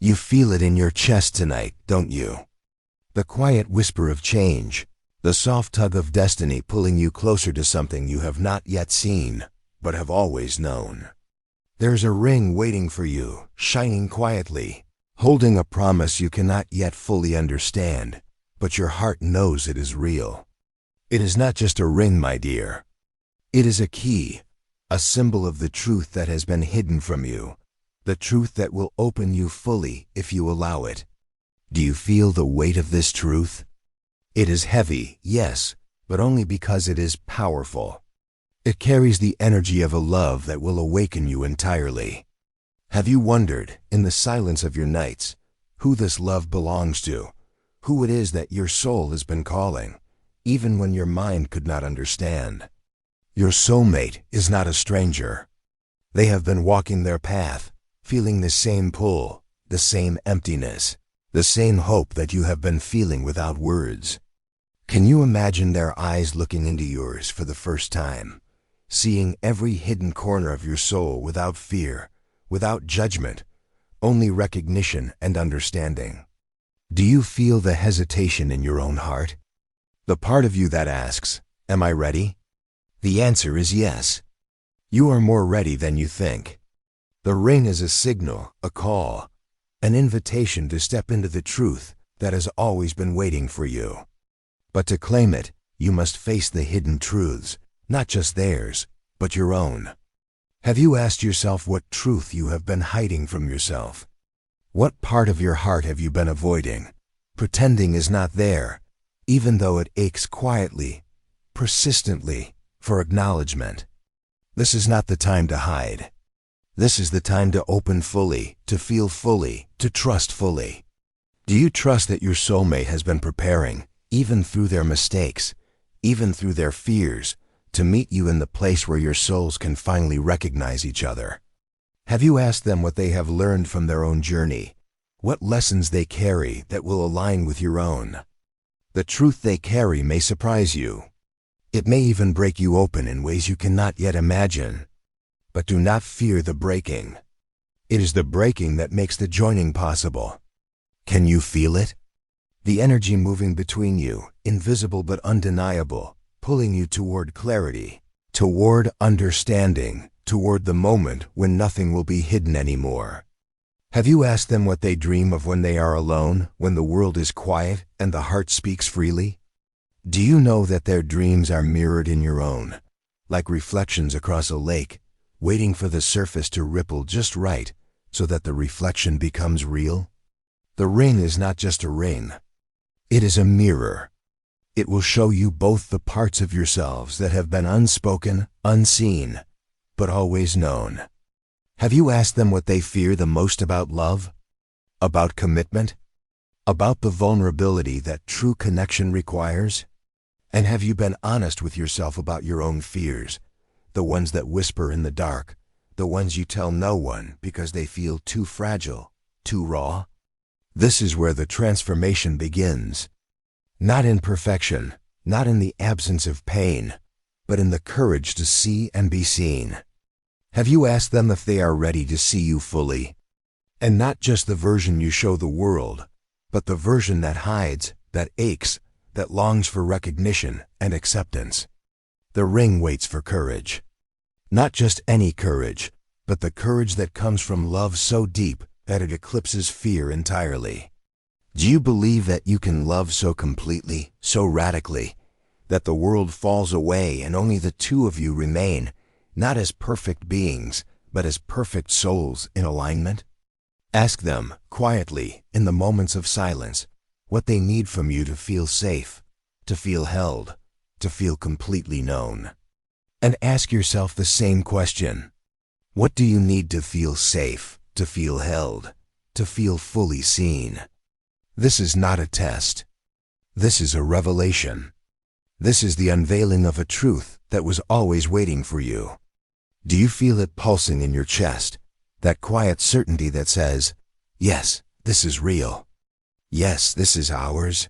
You feel it in your chest tonight, don't you? The quiet whisper of change, the soft tug of destiny pulling you closer to something you have not yet seen, but have always known. There's a ring waiting for you, shining quietly, holding a promise you cannot yet fully understand, but your heart knows it is real. It is not just a ring, my dear. It is a key, a symbol of the truth that has been hidden from you, the truth that will open you fully if you allow it. Do you feel the weight of this truth? It is heavy, yes, but only because it is powerful. It carries the energy of a love that will awaken you entirely. Have you wondered, in the silence of your nights, who this love belongs to, who it is that your soul has been calling, even when your mind could not understand? Your soulmate is not a stranger. They have been walking their path, feeling the same pull, the same emptiness, the same hope that you have been feeling without words. Can you imagine their eyes looking into yours for the first time, seeing every hidden corner of your soul without fear, without judgment, only recognition and understanding? Do you feel the hesitation in your own heart? The part of you that asks, "Am I ready?" The answer is yes. You are more ready than you think. The ring is a signal, a call, an invitation to step into the truth that has always been waiting for you. But to claim it, you must face the hidden truths, not just theirs, but your own. Have you asked yourself what truth you have been hiding from yourself? What part of your heart have you been avoiding, pretending is not there, even though it aches quietly, persistently, for acknowledgement? This is not the time to hide. This is the time to open fully, to feel fully, to trust fully. Do you trust that your soulmate has been preparing, even through their mistakes, even through their fears, to meet you in the place where your souls can finally recognize each other? Have you asked them what they have learned from their own journey, what lessons they carry that will align with your own? The truth they carry may surprise you. It may even break you open in ways you cannot yet imagine. But do not fear the breaking. It is the breaking that makes the joining possible. Can you feel it? The energy moving between you, invisible but undeniable, pulling you toward clarity, toward understanding, toward the moment when nothing will be hidden anymore. Have you asked them what they dream of when they are alone, when the world is quiet and the heart speaks freely? Do you know that their dreams are mirrored in your own, like reflections across a lake, waiting for the surface to ripple just right so that the reflection becomes real? The ring is not just a ring. It is a mirror. It will show you both the parts of yourselves that have been unspoken, unseen, but always known. Have you asked them what they fear the most about love? About commitment? About the vulnerability that true connection requires? And have you been honest with yourself about your own fears, the ones that whisper in the dark, the ones you tell no one because they feel too fragile, too raw? This is where the transformation begins. Not in perfection, not in the absence of pain, but in the courage to see and be seen. Have you asked them if they are ready to see you fully? And not just the version you show the world, but the version that hides, that aches, that longs for recognition and acceptance. The ring waits for courage. Not just any courage, but the courage that comes from love so deep that it eclipses fear entirely. Do you believe that you can love so completely, so radically, that the world falls away and only the two of you remain, not as perfect beings, but as perfect souls in alignment? Ask them, quietly, in the moments of silence, what they need from you to feel safe, to feel held, to feel completely known. And ask yourself the same question. What do you need to feel safe, to feel held, to feel fully seen? This is not a test. This is a revelation. This is the unveiling of a truth that was always waiting for you. Do you feel it pulsing in your chest, that quiet certainty that says, yes, this is real. Yes, this is ours.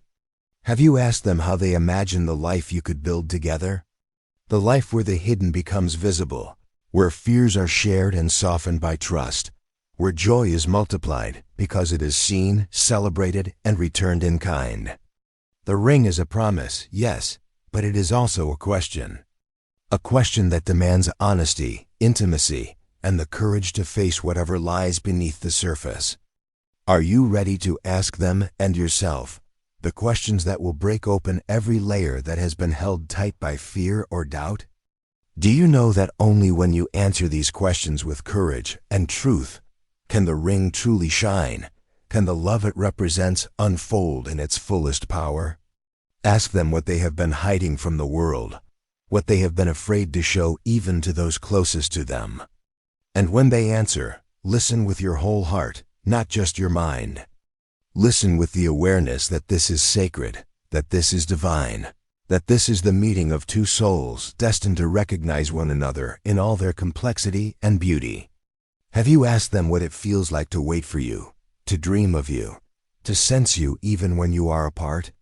Have you asked them how they imagine the life you could build together? The life where the hidden becomes visible, where fears are shared and softened by trust, where joy is multiplied because it is seen, celebrated, and returned in kind. The ring is a promise, yes, but it is also a question. A question that demands honesty, intimacy, and the courage to face whatever lies beneath the surface. Are you ready to ask them and yourself the questions that will break open every layer that has been held tight by fear or doubt? Do you know that only when you answer these questions with courage and truth can the ring truly shine? Can the love it represents unfold in its fullest power? Ask them what they have been hiding from the world, what they have been afraid to show even to those closest to them. And when they answer, listen with your whole heart, not just your mind. Listen with the awareness that this is sacred, that this is divine, that this is the meeting of two souls destined to recognize one another in all their complexity and beauty. Have you asked them what it feels like to wait for you, to dream of you, to sense you even when you are apart?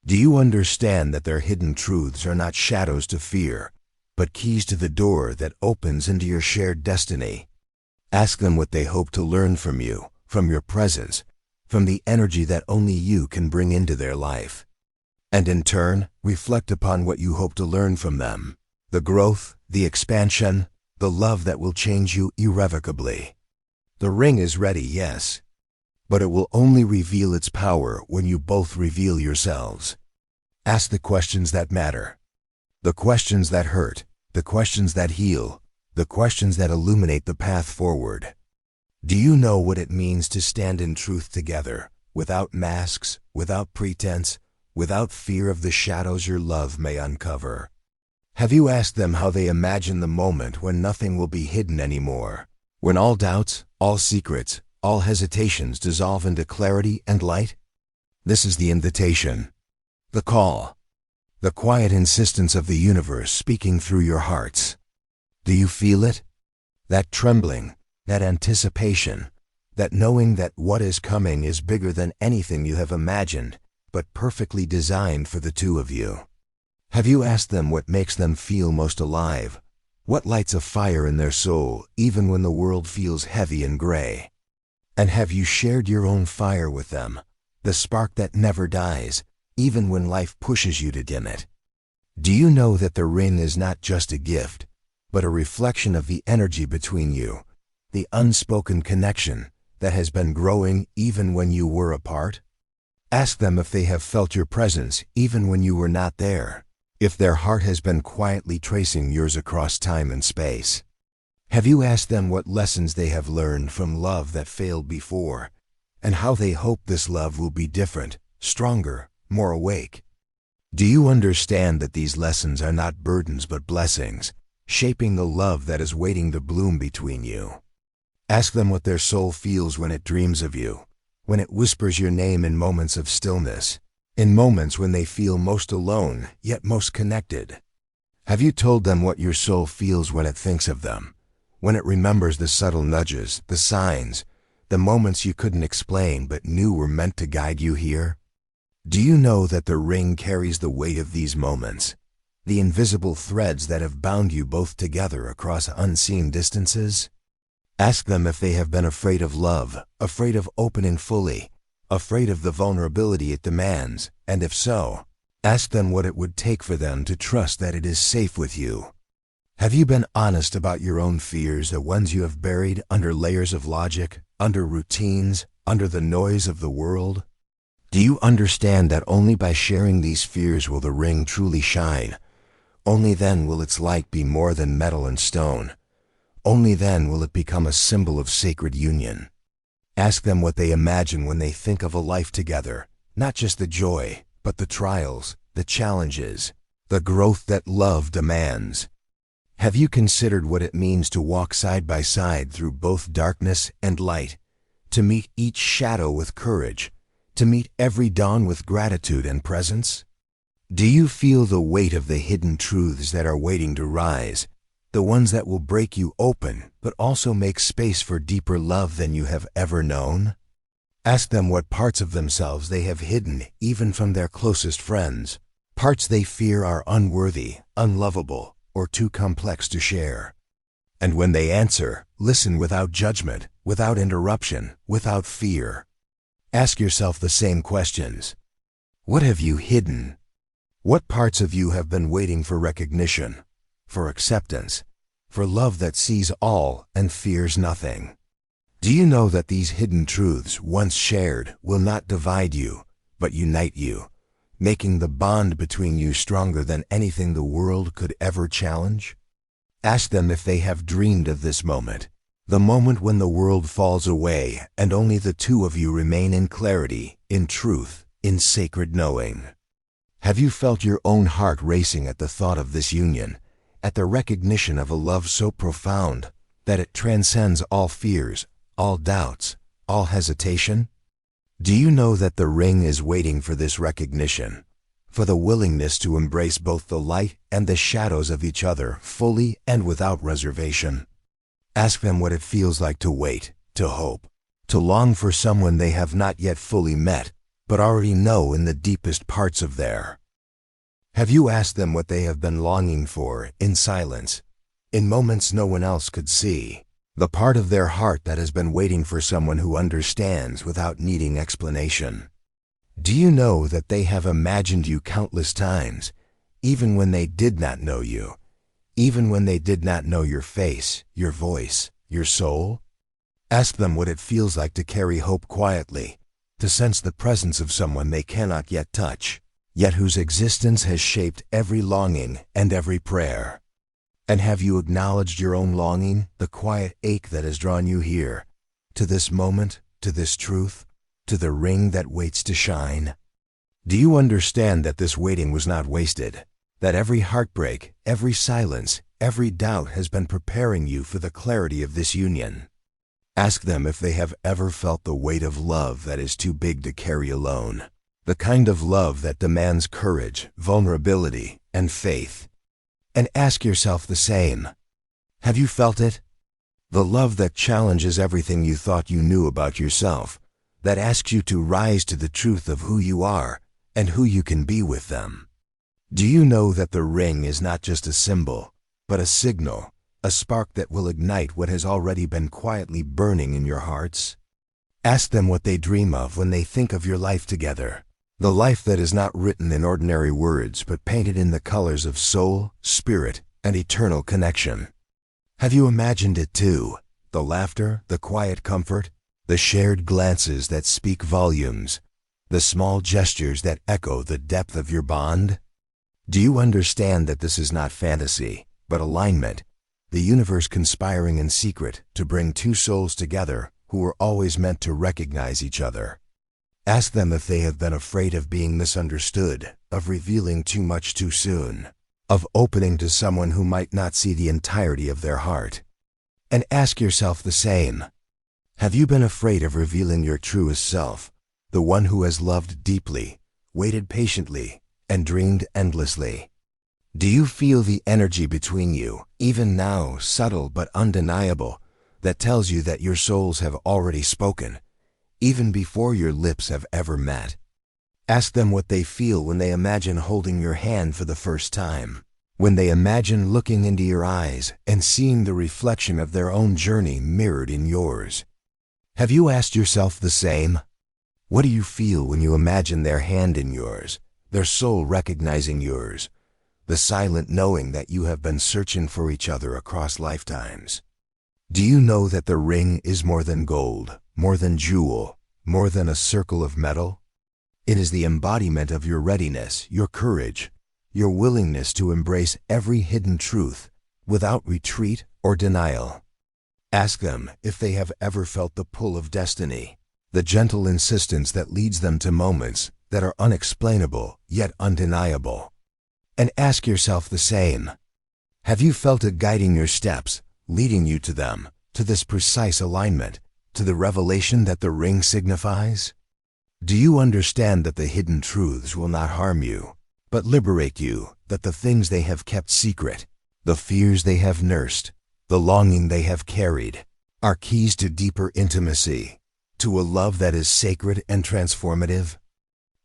Do you understand that their hidden truths are not shadows to fear, but keys to the door that opens into your shared destiny? Ask them what they hope to learn from you, from your presence, from the energy that only you can bring into their life. And in turn, reflect upon what you hope to learn from them, the growth, the expansion, the love that will change you irrevocably. The ring is ready, yes, but it will only reveal its power when you both reveal yourselves. Ask the questions that matter, the questions that hurt, the questions that heal, the questions that illuminate the path forward. Do you know what it means to stand in truth together, without masks, without pretense, without fear of the shadows your love may uncover? Have you asked them how they imagine the moment when nothing will be hidden anymore, when all doubts, all secrets, all hesitations dissolve into clarity and light? This is the invitation, the call, the quiet insistence of the universe speaking through your hearts. Do you feel it? That trembling, that anticipation, that knowing that what is coming is bigger than anything you have imagined, but perfectly designed for the two of you. Have you asked them what makes them feel most alive? What lights a fire in their soul, even when the world feels heavy and gray? And have you shared your own fire with them, the spark that never dies, even when life pushes you to dim it? Do you know that the ring is not just a gift, but a reflection of the energy between you, the unspoken connection that has been growing even when you were apart? Ask them if they have felt your presence even when you were not there, if their heart has been quietly tracing yours across time and space. Have you asked them what lessons they have learned from love that failed before, and how they hope this love will be different, stronger, more awake? Do you understand that these lessons are not burdens but blessings, shaping the love that is waiting to bloom between you? Ask them what their soul feels when it dreams of you, when it whispers your name in moments of stillness, in moments when they feel most alone, yet most connected. Have you told them what your soul feels when it thinks of them, when it remembers the subtle nudges, the signs, the moments you couldn't explain but knew were meant to guide you here? Do you know that the ring carries the weight of these moments, the invisible threads that have bound you both together across unseen distances? Ask them if they have been afraid of love, afraid of opening fully, afraid of the vulnerability it demands, and if so, ask them what it would take for them to trust that it is safe with you. Have you been honest about your own fears, the ones you have buried under layers of logic, under routines, under the noise of the world? Do you understand that only by sharing these fears will the ring truly shine? Only then will its light be more than metal and stone. Only then will it become a symbol of sacred union. Ask them what they imagine when they think of a life together, not just the joy, but the trials, the challenges, the growth that love demands. Have you considered what it means to walk side by side through both darkness and light, to meet each shadow with courage, to meet every dawn with gratitude and presence? Do you feel the weight of the hidden truths that are waiting to rise, the ones that will break you open, but also make space for deeper love than you have ever known? Ask them what parts of themselves they have hidden even from their closest friends, parts they fear are unworthy, unlovable, or too complex to share. And when they answer, listen without judgment, without interruption, without fear. Ask yourself the same questions. What have you hidden? What parts of you have been waiting for recognition, for acceptance, for love that sees all and fears nothing? Do you know that these hidden truths, once shared, will not divide you, but unite you, making the bond between you stronger than anything the world could ever challenge? Ask them if they have dreamed of this moment, the moment when the world falls away and only the two of you remain in clarity, in truth, in sacred knowing. Have you felt your own heart racing at the thought of this union, at the recognition of a love so profound that it transcends all fears, all doubts, all hesitation? Do you know that the ring is waiting for this recognition, for the willingness to embrace both the light and the shadows of each other fully and without reservation? Ask them what it feels like to wait, to hope, to long for someone they have not yet fully met, but already know in the deepest parts of their. Have you asked them what they have been longing for in silence, in moments no one else could see, the part of their heart that has been waiting for someone who understands without needing explanation? Do you know that they have imagined you countless times, even when they did not know you, even when they did not know your face, your voice, your soul? Ask them what it feels like to carry hope quietly, to sense the presence of someone they cannot yet touch, yet whose existence has shaped every longing and every prayer. And have you acknowledged your own longing, the quiet ache that has drawn you here, to this moment, to this truth, to the ring that waits to shine? Do you understand that this waiting was not wasted, that every heartbreak, every silence, every doubt has been preparing you for the clarity of this union? Ask them if they have ever felt the weight of love that is too big to carry alone, the kind of love that demands courage, vulnerability, and faith. And ask yourself the same. Have you felt it? The love that challenges everything you thought you knew about yourself, that asks you to rise to the truth of who you are and who you can be with them. Do you know that the ring is not just a symbol, but a signal, a spark that will ignite what has already been quietly burning in your hearts? Ask them what they dream of when they think of your life together, the life that is not written in ordinary words but painted in the colors of soul, spirit, and eternal connection. Have you imagined it too? The laughter, the quiet comfort, the shared glances that speak volumes, the small gestures that echo the depth of your bond? Do you understand that this is not fantasy, but alignment, the universe conspiring in secret to bring two souls together who were always meant to recognize each other? Ask them if they have been afraid of being misunderstood, of revealing too much too soon, of opening to someone who might not see the entirety of their heart. And ask yourself the same. Have you been afraid of revealing your truest self, the one who has loved deeply, waited patiently, and dreamed endlessly? Do you feel the energy between you, even now subtle but undeniable, that tells you that your souls have already spoken, even before your lips have ever met? Ask them what they feel when they imagine holding your hand for the first time, when they imagine looking into your eyes and seeing the reflection of their own journey mirrored in yours. Have you asked yourself the same? What do you feel when you imagine their hand in yours, their soul recognizing yours, the silent knowing that you have been searching for each other across lifetimes? Do you know that the ring is more than gold, more than jewel, more than a circle of metal? It is the embodiment of your readiness, your courage, your willingness to embrace every hidden truth without retreat or denial. Ask them if they have ever felt the pull of destiny, the gentle insistence that leads them to moments that are unexplainable yet undeniable. And ask yourself the same. Have you felt it guiding your steps, leading you to them, to this precise alignment, to the revelation that the ring signifies? Do you understand that the hidden truths will not harm you, but liberate you, that the things they have kept secret, the fears they have nursed, the longing they have carried, are keys to deeper intimacy, to a love that is sacred and transformative?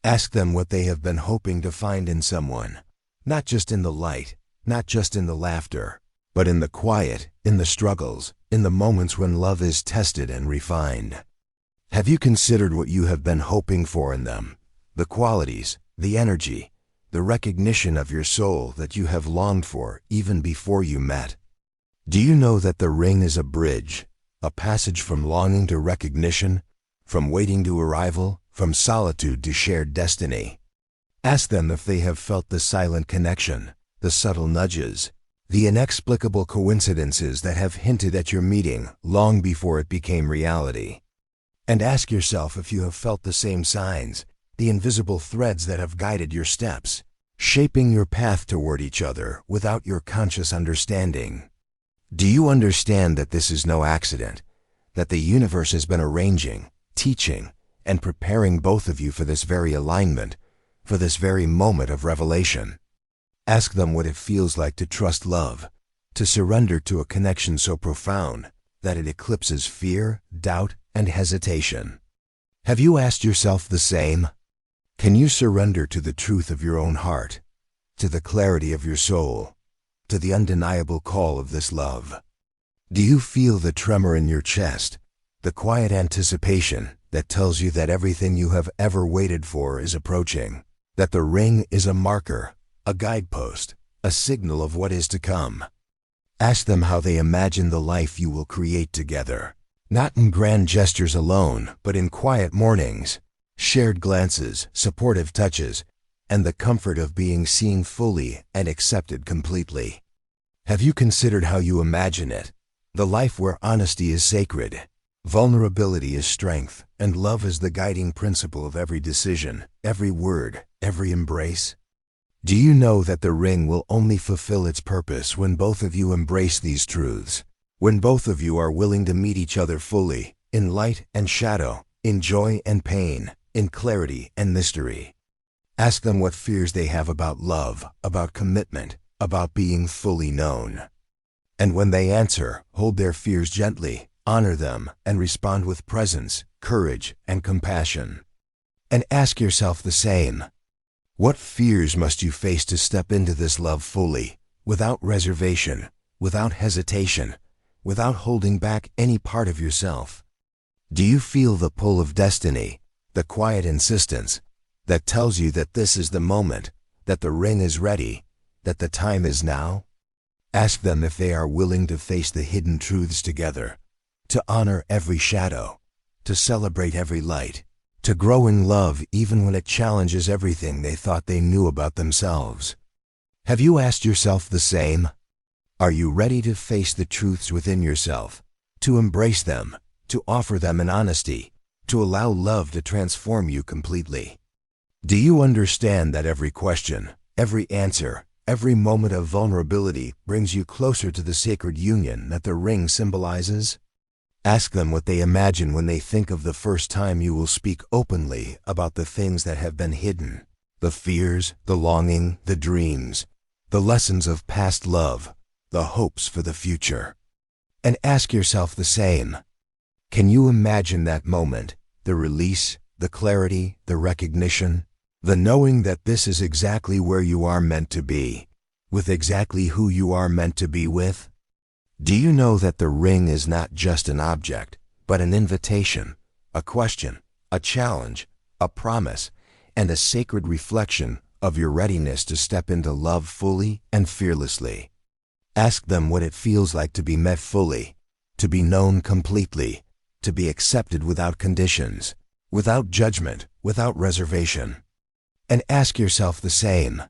Ask them what they have been hoping to find in someone, not just in the light, not just in the laughter, but in the quiet, in the struggles, in the moments when love is tested and refined. Have you considered what you have been hoping for in them? The qualities, the energy, the recognition of your soul that you have longed for even before you met? Do you know that the ring is a bridge, a passage from longing to recognition, from waiting to arrival, from solitude to shared destiny? Ask them if they have felt the silent connection, the subtle nudges, the inexplicable coincidences that have hinted at your meeting long before it became reality. And ask yourself if you have felt the same signs, the invisible threads that have guided your steps, shaping your path toward each other without your conscious understanding. Do you understand that this is no accident, that the universe has been arranging, teaching, and preparing both of you for this very alignment, for this very moment of revelation? Ask them what it feels like to trust love, to surrender to a connection so profound that it eclipses fear, doubt, and hesitation. Have you asked yourself the same? Can you surrender to the truth of your own heart, to the clarity of your soul, to the undeniable call of this love? Do you feel the tremor in your chest, the quiet anticipation that tells you that everything you have ever waited for is approaching, that the ring is a marker, a guidepost, a signal of what is to come? Ask them how they imagine the life you will create together, not in grand gestures alone, but in quiet mornings, shared glances, supportive touches, and the comfort of being seen fully and accepted completely. Have you considered how you imagine it? The life where honesty is sacred, vulnerability is strength, and love is the guiding principle of every decision, every word, every embrace? Do you know that the ring will only fulfill its purpose when both of you embrace these truths, when both of you are willing to meet each other fully, in light and shadow, in joy and pain, in clarity and mystery? Ask them what fears they have about love, about commitment, about being fully known. And when they answer, hold their fears gently, honor them, and respond with presence, courage, and compassion. And ask yourself the same. What fears must you face to step into this love fully, without reservation, without hesitation, without holding back any part of yourself? Do you feel the pull of destiny, the quiet insistence that tells you that this is the moment, that the ring is ready, that the time is now? Ask them if they are willing to face the hidden truths together, to honor every shadow, to celebrate every light, to grow in love even when it challenges everything they thought they knew about themselves. Have you asked yourself the same? Are you ready to face the truths within yourself, to embrace them, to offer them in honesty, to allow love to transform you completely? Do you understand that every question, every answer, every moment of vulnerability brings you closer to the sacred union that the ring symbolizes? Ask them what they imagine when they think of the first time you will speak openly about the things that have been hidden, the fears, the longing, the dreams, the lessons of past love, the hopes for the future. And ask yourself the same. Can you imagine that moment, the release, the clarity, the recognition, the knowing that this is exactly where you are meant to be, with exactly who you are meant to be with? Do you know that the ring is not just an object, but an invitation, a question, a challenge, a promise, and a sacred reflection of your readiness to step into love fully and fearlessly? Ask them what it feels like to be met fully, to be known completely, to be accepted without conditions, without judgment, without reservation. And ask yourself the same.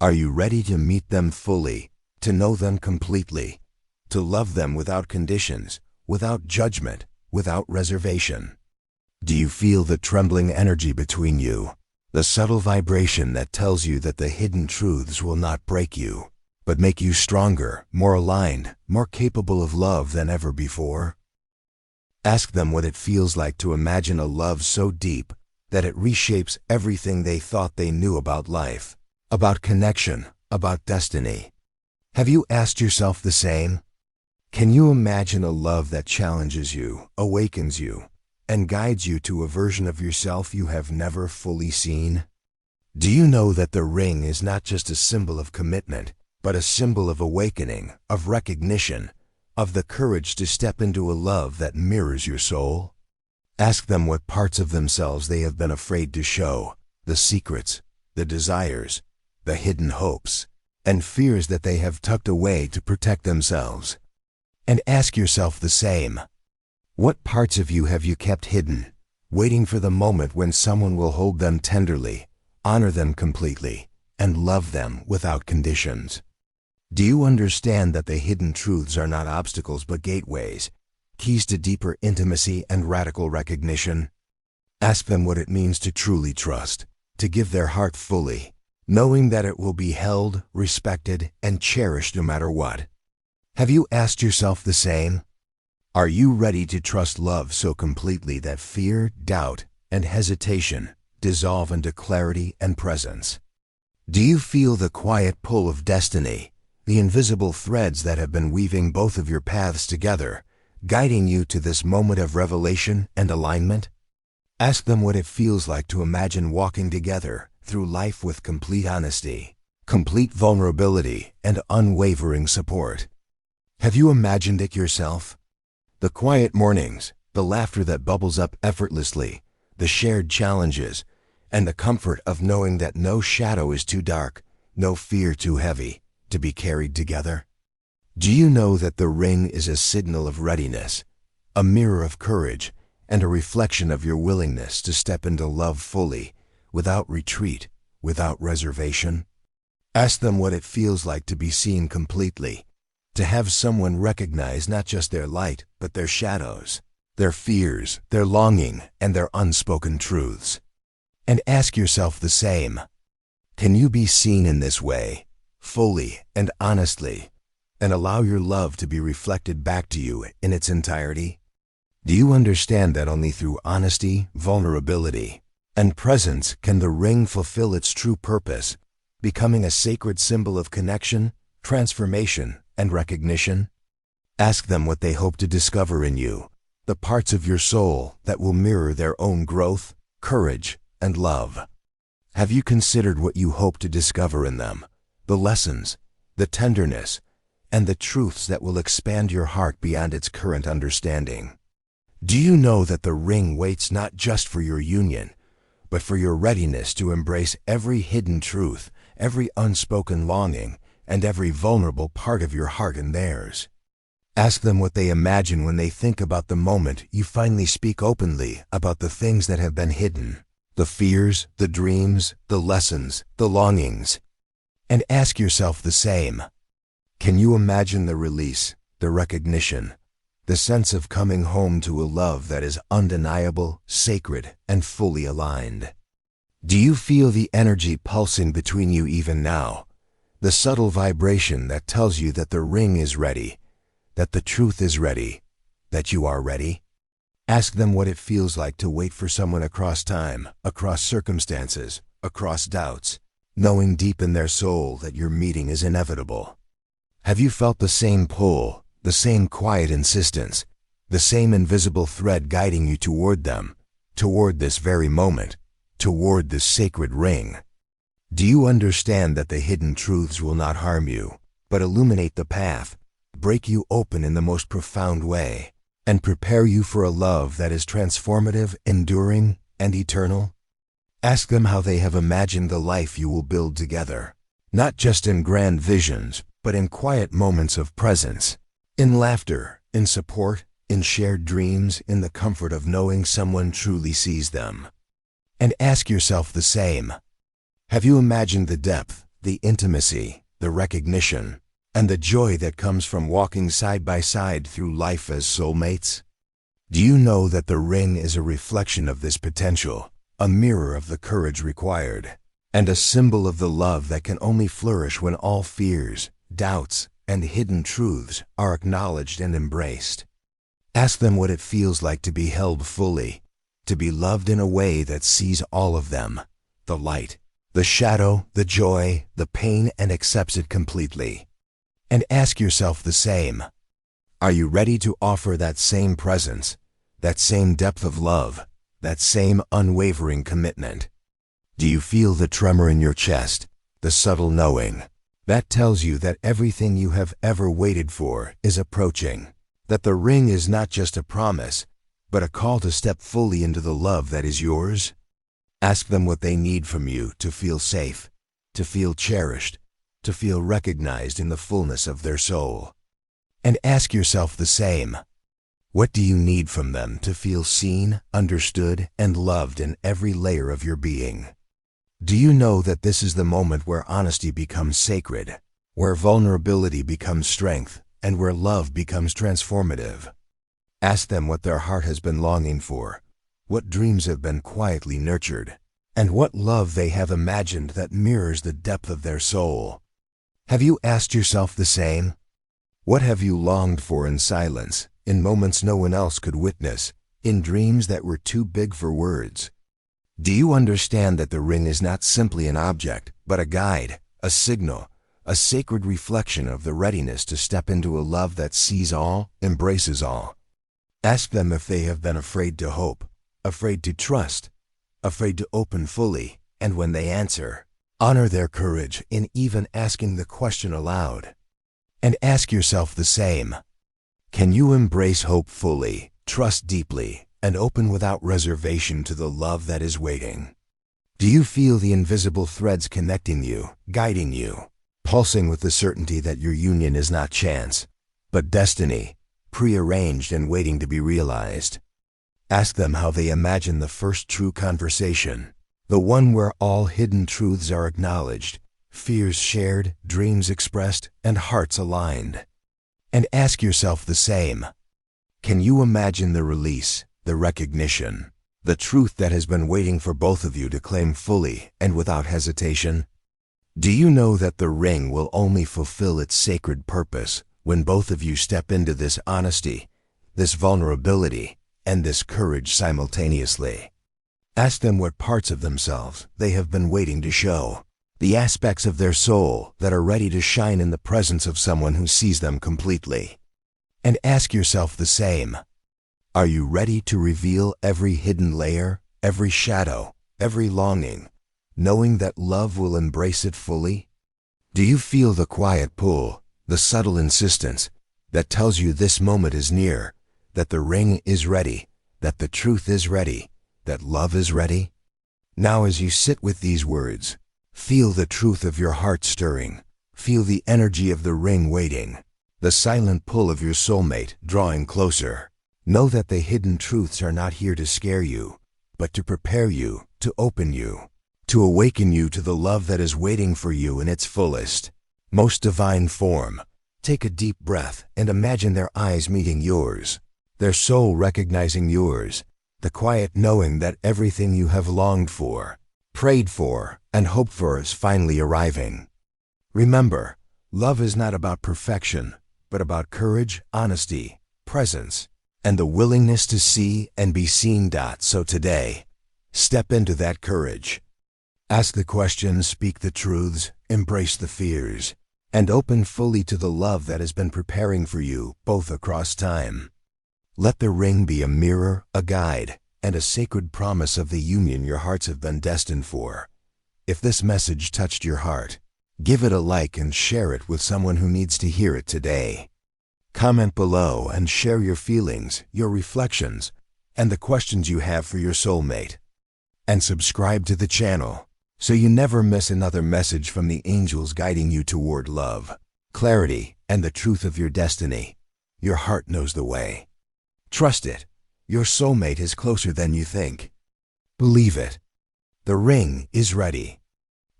Are you ready to meet them fully, to know them completely, to love them without conditions, without judgment, without reservation? Do you feel the trembling energy between you, the subtle vibration that tells you that the hidden truths will not break you, but make you stronger, more aligned, more capable of love than ever before? Ask them what it feels like to imagine a love so deep that it reshapes everything they thought they knew about life, about connection, about destiny. Have you asked yourself the same? Can you imagine a love that challenges you, awakens you, and guides you to a version of yourself you have never fully seen? Do you know that the ring is not just a symbol of commitment, but a symbol of awakening, of recognition, of the courage to step into a love that mirrors your soul? Ask them what parts of themselves they have been afraid to show, the secrets, the desires, the hidden hopes, and fears that they have tucked away to protect themselves. And ask yourself the same. What parts of you have you kept hidden, waiting for the moment when someone will hold them tenderly, honor them completely, and love them without conditions? Do you understand that the hidden truths are not obstacles but gateways, keys to deeper intimacy and radical recognition? Ask them what it means to truly trust, to give their heart fully, knowing that it will be held, respected, and cherished no matter what. Have you asked yourself the same? Are you ready to trust love so completely that fear, doubt, and hesitation dissolve into clarity and presence? Do you feel the quiet pull of destiny, the invisible threads that have been weaving both of your paths together, guiding you to this moment of revelation and alignment? Ask them what it feels like to imagine walking together through life with complete honesty, complete vulnerability, and unwavering support. Have you imagined it yourself? The quiet mornings, the laughter that bubbles up effortlessly, the shared challenges, and the comfort of knowing that no shadow is too dark, no fear too heavy to be carried together. Do you know that the ring is a signal of readiness, a mirror of courage, and a reflection of your willingness to step into love fully, without retreat, without reservation? Ask them what it feels like to be seen completely, to have someone recognize not just their light, but their shadows, their fears, their longing, and their unspoken truths. And ask yourself the same. Can you be seen in this way, fully and honestly, and allow your love to be reflected back to you in its entirety? Do you understand that only through honesty, vulnerability, and presence can the ring fulfill its true purpose, becoming a sacred symbol of connection, transformation, and recognition? Ask them what they hope to discover in you, the parts of your soul that will mirror their own growth, courage, and love. Have you considered what you hope to discover in them, the lessons, the tenderness, and the truths that will expand your heart beyond its current understanding? Do you know that the ring waits not just for your union, but for your readiness to embrace every hidden truth, every unspoken longing, and every vulnerable part of your heart in theirs? Ask them what they imagine when they think about the moment you finally speak openly about the things that have been hidden, the fears, the dreams, the lessons, the longings. And ask yourself the same. Can you imagine the release, the recognition, the sense of coming home to a love that is undeniable, sacred, and fully aligned? Do you feel the energy pulsing between you even now? The subtle vibration that tells you that the ring is ready, that the truth is ready, that you are ready? Ask them what it feels like to wait for someone across time, across circumstances, across doubts, knowing deep in their soul that your meeting is inevitable. Have you felt the same pull, the same quiet insistence, the same invisible thread guiding you toward them, toward this very moment, toward this sacred ring? Do you understand that the hidden truths will not harm you, but illuminate the path, break you open in the most profound way, and prepare you for a love that is transformative, enduring, and eternal? Ask them how they have imagined the life you will build together, not just in grand visions, but in quiet moments of presence, in laughter, in support, in shared dreams, in the comfort of knowing someone truly sees them. And ask yourself the same. Have you imagined the depth, the intimacy, the recognition, and the joy that comes from walking side by side through life as soulmates? Do you know that the ring is a reflection of this potential, a mirror of the courage required, and a symbol of the love that can only flourish when all fears, doubts, and hidden truths are acknowledged and embraced? Ask them what it feels like to be held fully, to be loved in a way that sees all of them, the light, the shadow, the joy, the pain, and accepts it completely. And ask yourself the same. Are you ready to offer that same presence, that same depth of love, that same unwavering commitment? Do you feel the tremor in your chest, the subtle knowing, That tells you that everything you have ever waited for is approaching. That the ring is not just a promise, but a call to step fully into the love that is yours. Ask them what they need from you to feel safe, to feel cherished, to feel recognized in the fullness of their soul. And ask yourself the same. What do you need from them to feel seen, understood, and loved in every layer of your being? Do you know that this is the moment where honesty becomes sacred, where vulnerability becomes strength, and where love becomes transformative? Ask them what their heart has been longing for, what dreams have been quietly nurtured, and what love they have imagined that mirrors the depth of their soul. Have you asked yourself the same? What have you longed for in silence, in moments no one else could witness, in dreams that were too big for words? Do you understand that the ring is not simply an object, but a guide, a signal, a sacred reflection of the readiness to step into a love that sees all, embraces all? Ask them if they have been afraid to hope, afraid to trust, afraid to open fully, and when they answer, honor their courage in even asking the question aloud. And ask yourself the same. Can you embrace hope fully, trust deeply, and open without reservation to the love that is waiting? Do you feel the invisible threads connecting you, guiding you, pulsing with the certainty that your union is not chance, but destiny, prearranged and waiting to be realized? Ask them how they imagine the first true conversation, the one where all hidden truths are acknowledged, fears shared, dreams expressed, and hearts aligned. And ask yourself the same. Can you imagine the release, the recognition, the truth that has been waiting for both of you to claim fully and without hesitation? Do you know that the ring will only fulfill its sacred purpose when both of you step into this honesty, this vulnerability, and this courage simultaneously? Ask them what parts of themselves they have been waiting to show, the aspects of their soul that are ready to shine in the presence of someone who sees them completely. And ask yourself the same. Are you ready to reveal every hidden layer, every shadow, every longing, knowing that love will embrace it fully? Do you feel the quiet pull, the subtle insistence that tells you this moment is near, that the ring is ready, that the truth is ready, that love is ready? Now as you sit with these words, feel the truth of your heart stirring, feel the energy of the ring waiting, the silent pull of your soulmate drawing closer. Know that the hidden truths are not here to scare you, but to prepare you, to open you, to awaken you to the love that is waiting for you in its fullest, most divine form. Take a deep breath and imagine their eyes meeting yours, their soul recognizing yours, the quiet knowing that everything you have longed for, prayed for, and hoped for is finally arriving. Remember, love is not about perfection, but about courage, honesty, presence, and the willingness to see and be seen. So today, step into that courage. Ask the questions, speak the truths, embrace the fears, and open fully to the love that has been preparing for you both across time. Let the ring be a mirror, a guide, and a sacred promise of the union your hearts have been destined for. If this message touched your heart, give it a like and share it with someone who needs to hear it today. Comment below and share your feelings, your reflections, and the questions you have for your soulmate. And subscribe to the channel so you never miss another message from the angels guiding you toward love, clarity, and the truth of your destiny. Your heart knows the way. Trust it. Your soulmate is closer than you think. Believe it. The ring is ready.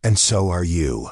And so are you.